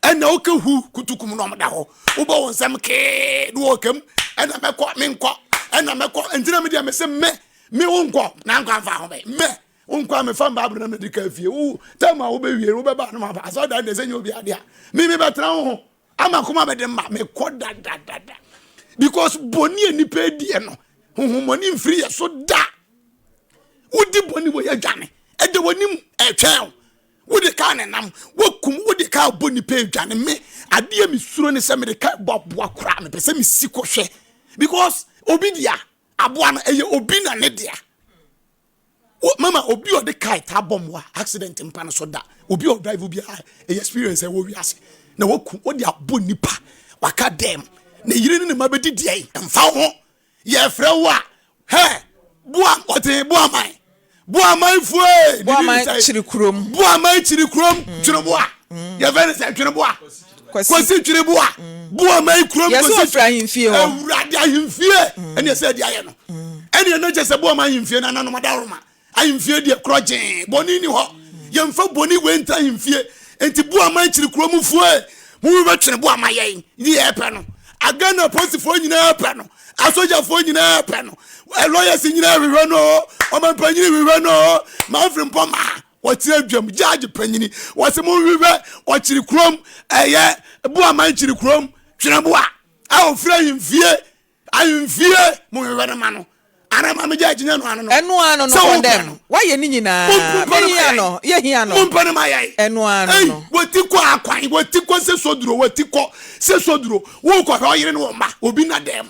Speaker 6: ena o ke hu kutukum no mda ho wo bo wonsam ke do okam ena mekọ menkọ ena mekọ entina me dia me se me wonkọ na nkwa fa ho be me wonkọ me fa Bible na medical fie wo tama wo be wie wo be ba no ma ba so da de se nyo bi ade a me betra ho ama kuma be de ma me kọ da because boni ni pe die no honhomoni mfiri ye so da wodi boni wo ye dwane e de wonim e twen wodi ka ne nam wokum wodi ka boni pe dwane me ade mi suro ne se me de ka boboa kura me pese me siko hwe because obi dia aboa no eye obi na ne dia mama obi o de kai ta bomwa accident mpa no so da obi o drive obi a experience e wo wiase na wokum wodi aboni pa waka dem na yire ne ma bedi dia mfa ho ye frɛ wo a boa ote boa mai fue
Speaker 2: boa mai chiri krom
Speaker 6: twene boa ye vene se twene boa kwasi twene boa mai krom
Speaker 2: kwasi fra himfie ho
Speaker 6: awurade ahimfie ene se dia ye no ene no je se boa mai himfie na no madaroma ahimfie die krogen boni ni ho ye mfa boni we nta himfie enti boa mai chiri krom fue mu be twene boa mai ye ni e pe no agana posifo nyina pe no asoja fo nyina pe no lawyers nyina we no o man panyini we no Maame Frimpomaa wati adwam judge panyini wase mo wiwe o chiri krom eye boa man chiri krom twene boa a ofra himfie ahimfie mo wiwe na ma no Ana ma me judge no ano.
Speaker 2: Eno ano no condemn. Why ye ni nyina? Ye hia no.
Speaker 6: Mumpa no mayai.
Speaker 2: Eno ano no.
Speaker 6: Wati ko akwan, wati ko se soduro, wati ko se soduro. Wo ko ho yire no ma, obi na dem.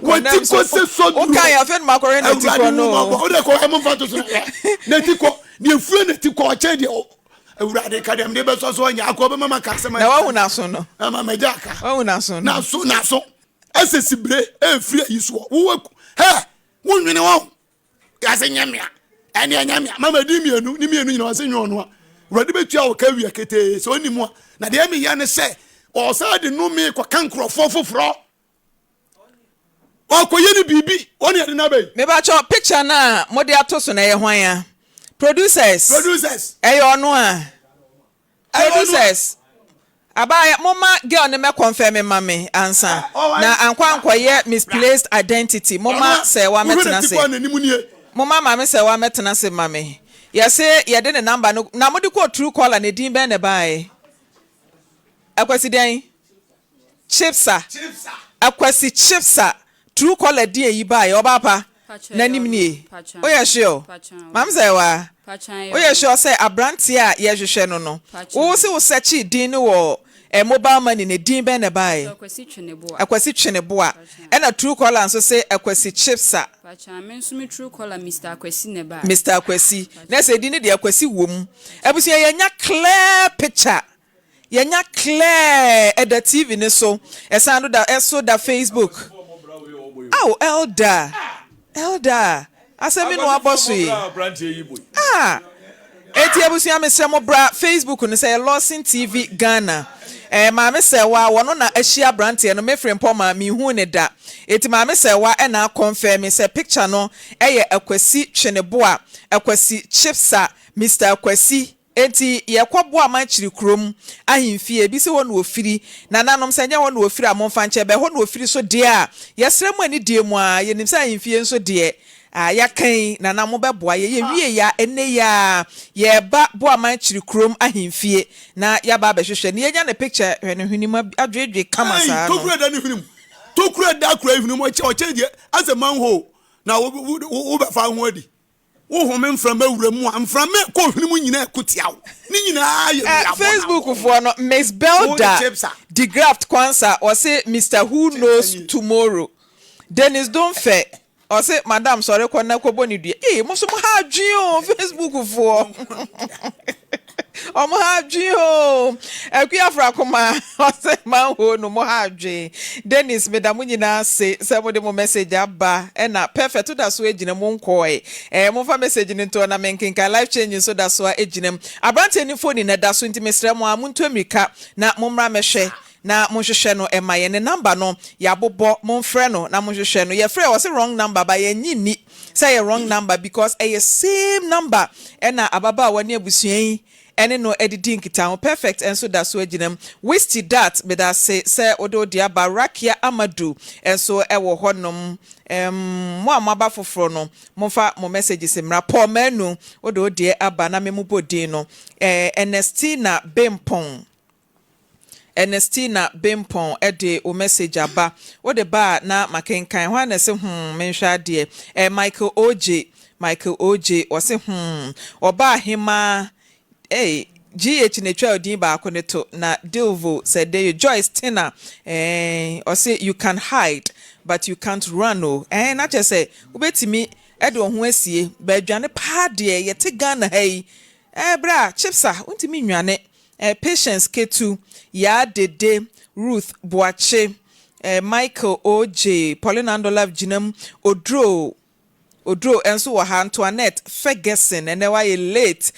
Speaker 6: Wati ko se soduro.
Speaker 2: Okay, I feel makore na tiko no.
Speaker 6: O de ko em fa to so. Na tiko, ni efue na tiko o che de Ewurade ka dem de be so nya akobe mama ka se ma.
Speaker 2: Na wa hu na so no.
Speaker 6: Ama majaka.
Speaker 2: Wa hu na so no.
Speaker 6: Na so. Esesibre efri ayiso. Wo he wonwene wo ya se nyamia ene nyamia mama di mienu ni mienu nyina wase nwono a Ewurade betua wo ka wi kete so ni mu a na de mi ya ne se o sa de no mi kwa kankrofo foforo o ko ye ni bibi oni ade na be
Speaker 2: me ba cho picture na mode atoso na ye hwan ya producers ono a producers abaya mama girl ne me confirm mama answer na ankwankoye misplaced identity mama say wa metena se mama mama say wa metena se mama ya say ye de ne number no na modi ko true caller ne din be ne bae akwasi den chipsa akwasi chipsa true caller din yi bae obapa na nim nie oya sure mam say wa oya sure say abranti a ye hwehwe no no wo se wo search din wo mobile money ne din be ne bae akwasi Cheneboa na true caller nso say akwasi chipsa
Speaker 8: pacha me nso me true caller Mr. Akwasi ne bae
Speaker 2: Mr. Akwasi na say din de akwasi wom abusu yenya clear picture yenya clear at the TV ne so esando da eso da Facebook elder asemi no aboso yi eti abusu amese mo bra Facebook ne say Lawson TV Ghana maame sewa wono na ahia brante no Maame Frimpomaa mi hu ne da eti maame sewa na confirm say picture no eye akwasi Cheneboa akwasi chipsa Mr. Akwasi eti yekwabo amanchiri krom ahimfie bi se wono ofiri na nanom se nya wono ofiri amomfa nche be wono ofiri so de a yesremu ani de mu a yenim se ahimfie nso de ya kan na na mo beboa ye wie ya ene ya ye ba bo amanchiri krom ahimfie na ya ba behwehwe ne yenya ne picture hwene hwenima adwedwe kama saa no
Speaker 6: tokura da ne hwenum tokura da kura hwenum o che de as a manhole na wo be fa ho adi wo ho me mframa wuramu a mframa ko hwenum nyina ekotiawo ni nyina ye
Speaker 2: Facebook for no Miss Belda the graft kwansa or say Mr. Who Knows Tomorrow Dennis don't fair or say madam sorry kwana ko boni dua mo so mo ha adwen o Facebook for mo ha adwen o akuafra koma or say man ho no mo ha adwen Dennis medam nyina say mo de mo message aba na perfect da so ejina mo nkoi mo fa message ni to na menkenka life change so da so ejinem abrante ni phone na da so intimesra mo amuntu Amerika na mo mra mehwe na monhwehwe no emaye ne number no ya bobo monfrɛ no na monhwehwe no ye frɛ was wrong number ba ye nyini say a wrong number because a same number na ababa wani abusuan ene no edidi nkita perfect enso da so aginam wasted that be that say odo dia barakia amadu enso ewo honom mo amaba foforo no monfa mo messages mra Paul manu odo dia aba na memubodin no Ernestina Bempon ede o message aba wo de ba na makenkan hwa na se menhwa de Michael OJ o se oba hima GH ne twa odin ba ko ne to na Dilvo said they Joyce Tina o say you can hide but you can't run na just say ubetimi ede ho asie ba dwane pa de yete Ghana hey bra chipsa untimi nwane Patience Ketu ya dede Ruth Boache Michael OJ Pauline Andolaf Jinam Odro enso wa ha Antoinette Ferguson ene wa ye late